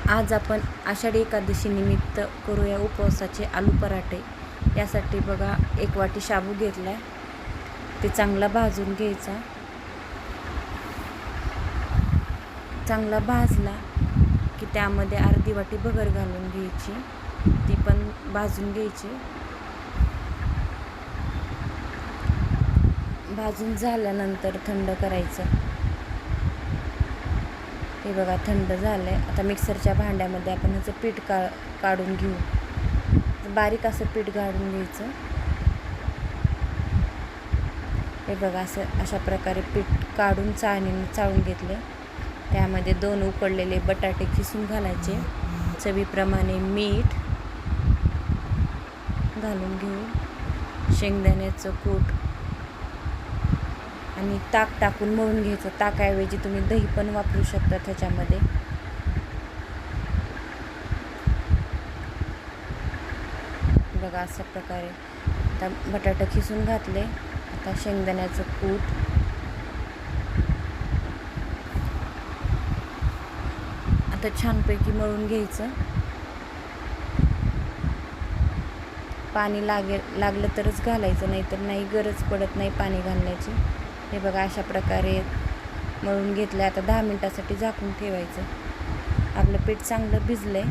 आज आपण आषाढी एकादशी निमित्त करूया उपवासाचे आलू पराठे. यासाठी बघा 1 वाटी शाबू घेतला आहे, ते चांगला भाजून घ्यायचा. चांगला भाजला की त्यामध्ये अर्धी वाटी भगर घालून घ्यायची, ती पण भाजून घ्यायची. भाजून झाल्यानंतर थंड करायचं. हे बघा थंड झालं आहे. आता मिक्सरच्या भांड्यामध्ये आपण ह्याचं पीठ काढून घेऊ. बारीक असं पीठ काढून घ्यायचं. हे बघा अशा प्रकारे पीठ काढून चाळणीने चाळून घेतले. त्यामध्ये 2 उकडलेले बटाटे किसून घालायचे. चवीप्रमाणे मीठ घालून घेऊ. शेंगदाण्याचं कूट आणि ताक टाकून मळून घ्यायचं. ताकाऐवजी तुम्ही दही पण वापरू शकता त्याच्यामध्ये. बघा अशा प्रकारे आता बटाटा खिसून घातले. आता शेंगदाण्याचं कूट, आता छानपैकी मळून घ्यायचं. पाणी लागलं तरच घालायचं, नाहीतर नाही, गरज पडत नाही पाणी घालण्याची. हे बघा अशा प्रकारे मळून घेतलं. आता 10 मिनिटासाठी झाकून ठेवायचं. आपलं पीठ चांगलं भिजलं आहे.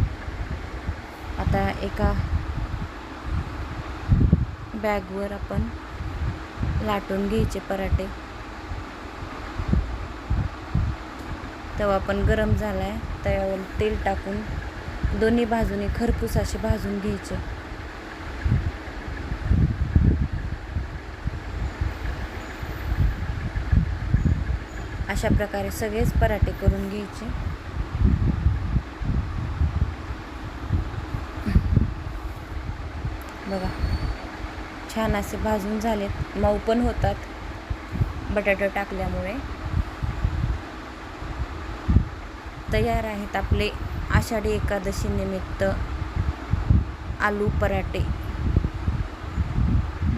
आता एका बॅगवर आपण लाटून घ्यायचे पराठे. तवा पण गरम झाला आहे. तव्यावर तेल टाकून दोन्ही बाजूने खरपूस असे भाजून घ्यायचे. अशा प्रकारे सगळेच पराठे करून घ्यायचे. बघा छान असे भाजून झालेत. मऊ पण होतात बटाटा टाकल्यामुळे. तयार आहेत आपले आषाढी एकादशी निमित्त आलू पराठे.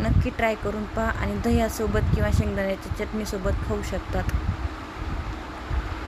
नक्की ट्राय करून पहा आणि दह्यासोबत किंवा शेंगदाण्याच्या चटणीसोबत खाऊ शकतात.